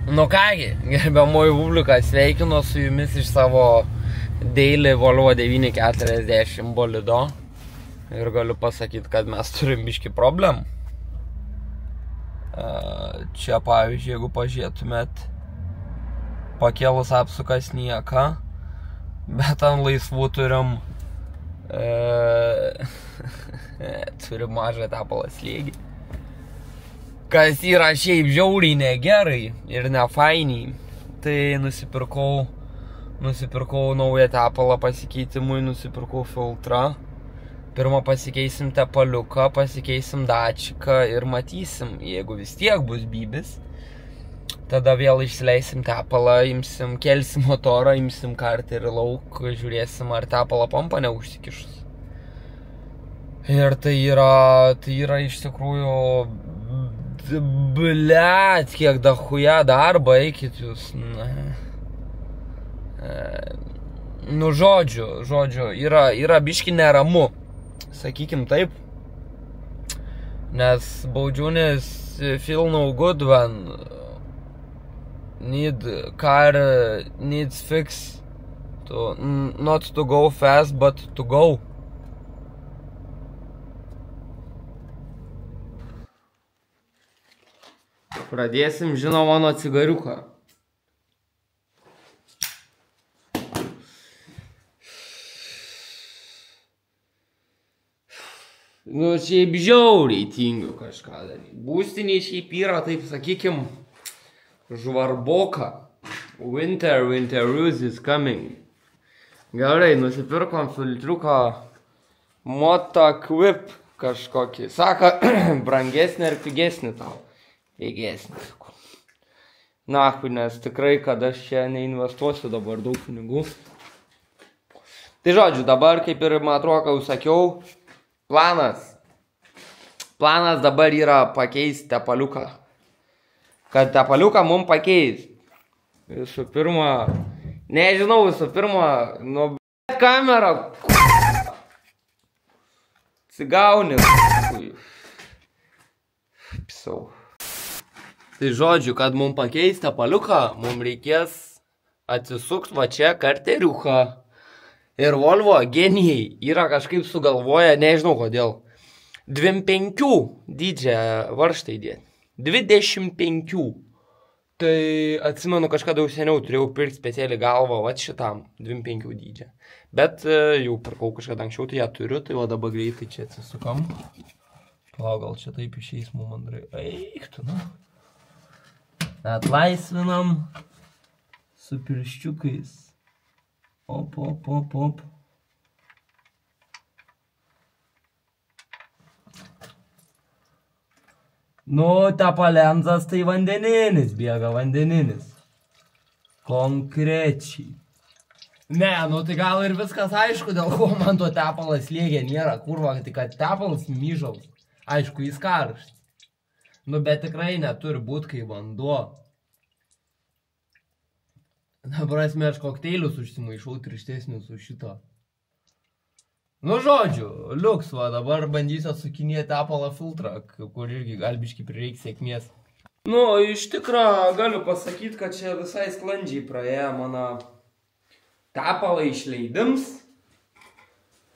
Nu kągi, gerbiamoji publika, sveikinu su jumis iš savo Daily Volvo 940 bolido. Ir galiu pasakyti, kad mes turim biškį problemų. Čia pavyzdžiui, jeigu pažiūrėtumėt, pakėlus apsukas nieka, bet ant laisvų turim turim mažą tepalą slėgį. Kas yra šiaip žiauriai negerai ir nefainiai. Tai nusipirkau naują tepalą pasikeitimui, nusipirkau filtrą. Pirmą pasikeisim tepaliuką, pasikeisim dačiką ir matysim, jeigu vis tiek bus bybis. Tada vėl išsileisim tepalą, kelsim motorą, imsim karterį lauk, žiūrėsim, ar tepalo pompa neužsikišus. Ir tai yra iš tikrųjų, blet, kiek dachuja darbą, eikit jūs. Nu, žodžiu, yra biški neramu, sakykim taip. Nes baudžiūnis feel no good when car needs fix. Not to go fast, but to go. Pradėsim, žinoma, nuo cigariuką. Nu, šiaip žiauriai tingiu kažką daryti. Būstiniai šiaip yra, taip sakykim, žvarboka. Winter is coming. Gerai, nusipirkom filtriuką Motaqvip kažkokį. Saka, brangesnį ar pigesnį tau. Pigesnį. Nahui, nes tikrai, kad aš čia neinvestuosiu dabar daug pinigų. Tai žodžiu, dabar, kaip ir man atrodo, ką jau sakiau, Planas dabar yra pakeisti tepaliuką. Kad tepaliuką mum pakeis. Visų pirma, nu, kamera. Cigauni. Pisau. Tai žodžiu, kad mum pakeis tepaliuką, mum reikės atsisukti va čia karteriuką. Ir Volvo genijai yra kažkaip sugalvoję, nežinau kodėl, 25 dydžią varžtą įdėti. 25. Tai atsimenu, kažkada jau seniau turėjau pirkti specialiai galvą va šitam 25 dydžią. Bet jau pirkau kažkada anksčiau, tai ją turiu, tai va dabar greitai čia atsisukam. Palauk, gal čia taip išeis mum, Andrai. Eik tu, na. Atlaisvinam su pirščiukais. Op. Nu, tepalenzas tai vandeninis, bėga vandeninis. Konkrečiai. Ne, nu tai gal ir viskas aišku, dėl ko man to tepalas slėgė nėra. Kurva, tai kad tepalas myžaus. Aišku, jis karštas. Nu, bet tikrai neturi būti kai vanduo. Dabar esmė, aš kokteilius užsimaišau tirštesnius už šito. Nu, žodžiu, liuks, va, dabar bandysiu atsukinėti tepalą filtrą, kur irgi gal biškį prireiks sėkmės. Nu, iš tikrą galiu pasakyti, kad čia visai sklandžiai praėjo mano tepalą išleidims.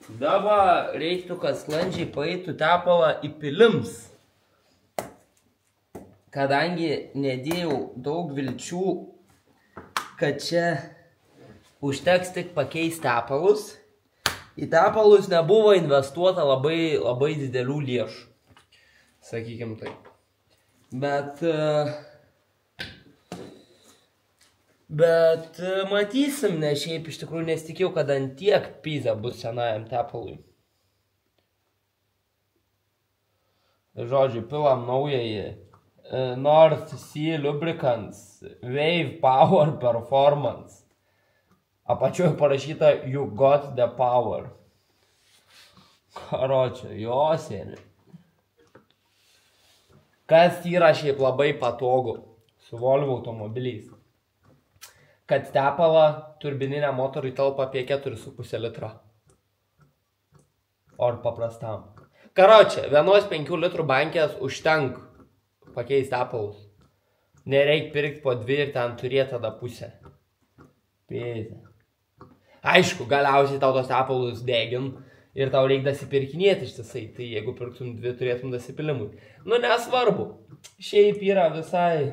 Dabar reiktų, kad sklandžiai paeitų tepalą įpilims. Kadangi nedėjau daug vilčių, kad čia užteks tik pakeisti tepalus, į tepalus nebuvo investuota labai didelių lėšų, sakykim taip. Bet matysim, nes šiaip iš tikrųjų nesitikėjau, kad ant tiek pizė bus senajam tepalui. Žodžiu, pilam naujai North Sea Lubricants Wave Power Performance. Apačioje parašyta You got the power. Karočią, jo sėlė. Kas yra šiaip labai patogu su Volvo automobiliais? Kad tepalą turbininiam motorui talpa apie 4,5 litrą. Or paprastam. Karočią, vienos 5 litrų bankės užtenka pakeisti tepalus. Nereik pirkti po 2 ir ten turėti tada pusę. Pėdė. Aišku, galiausiai tau tos tepalus degin ir tau reikia dasipirkinėti ištisai. Tai jeigu pirktum 2, turėtum dasipilimui. Nu, nesvarbu. Šiaip yra visai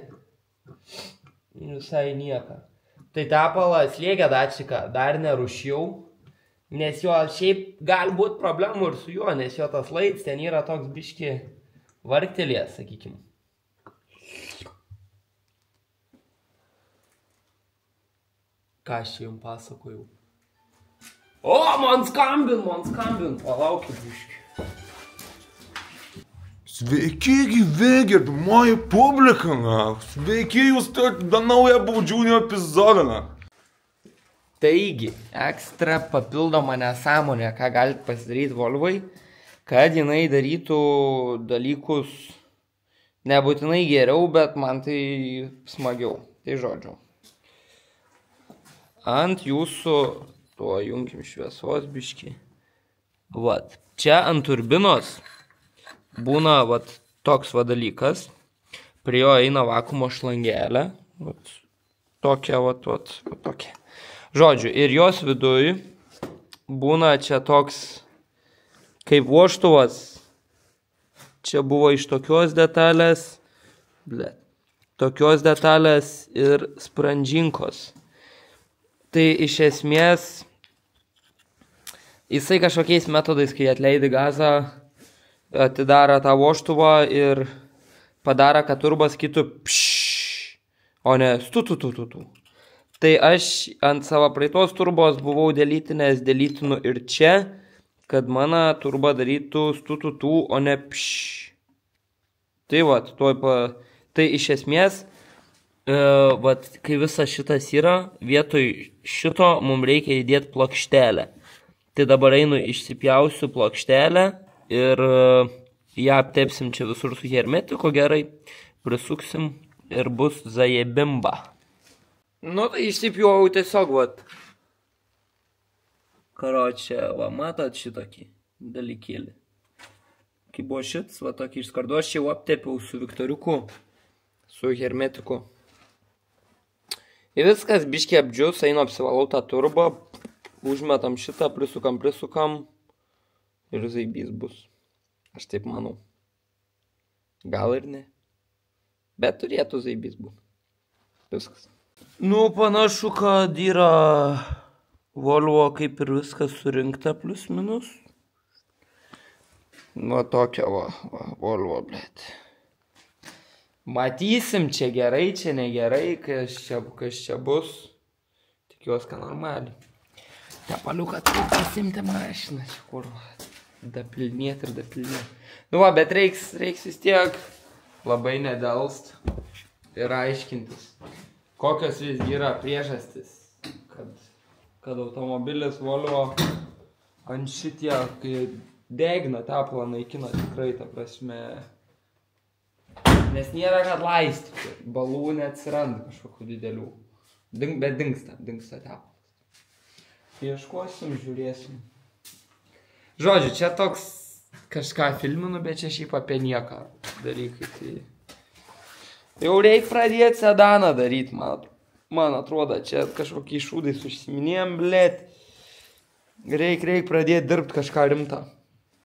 nieka. Tai tepalą slėgę dačiką dar nerūšiau, nes jo šiaip gali būti problemų ir su juo, nes jo tas laids ten yra toks biški vargtelės, sakykim. Ką aš jums pasakojau? O, man skambin, palaukit biški. Sveiki, gyvi, gerbimoji publika, sveiki, jūs turite naują baudžiūnio epizodą. Taigi, ekstra papildoma nesąmonė, ką galite pasidaryti Volvai, kad jinai darytų dalykus nebūtinai geriau, bet man tai smagiau. Tai žodžiu. Ant jūsų, tuo junkim šviesos biški. Vat, čia ant turbinos būna vat toks va dalykas, prie jo eina vakuumo šlangelė, vat tokia, vat tokia. Žodžiu, ir jos viduj būna čia toks kaip vožtuvas, čia buvo iš tokios detalės, tokios detalės ir sprandžinkos. Tai iš esmės, jisai kažkokiais metodais, kai atleidi gazą, atidaro tą vožtuvą ir padaro, kad turbas kitų pššš, o ne stu. Tai aš ant savo praeitos turbos buvau delytinęs, delytinu ir čia, kad mano turba darytų stu, o ne pššš. Tai vat, tai iš esmės, vat, kai visas šitas yra, vietoj šito mums reikia įdėti plokštelę. Tai dabar einu išsipjausiu plokštelę ir ją aptepsim čia visur su hermetiku gerai, prisuksim ir bus zajebimba. Nu tai išsipjauau tiesiog, vat. Karočią, va, matot šitokį dalykėlį. Kai buvo šits, va, tokį išskardu, aš jau aptepiau su Viktoriuku, su hermetiku. Ir viskas biškiai apdžius, einu apsivalau tą turbą, užmetam šitą, prisukam ir zaibys bus. Aš taip manau. Gal ir ne. Bet turėtų zaibys būti. Viskas. Nu, panašu, kad yra Volvo kaip ir viskas surinkta plus minus. Nu, tokia Volvo, blėt. Matysim, čia gerai, čia negerai, kas čia bus. Tikiuosi, kad normaliai. Tepaliuką turiu pasimti mašiną, čia kur dapilnėti. Nu va, bet reiks vis tiek labai nedelst ir aiškintis, kokios visgi yra priežastis, kad automobilis Volvo ant šitie, kai degina tepalą, naikina tikrai, ta prasme, nes nėra kad laistyti, balų neatsiranda kažkokių didelių, bet dingsta tepalas. Ieškosim, žiūrėsim. Žodžiu, čia toks kažką filminu, bet čia šiaip apie nieką dalykai. Tai jau reikia pradėti sedaną daryti, man atrodo, čia kažkokiai šūdais užsiminėjom, blėt. Reikia pradėti dirbti kažką rimtą.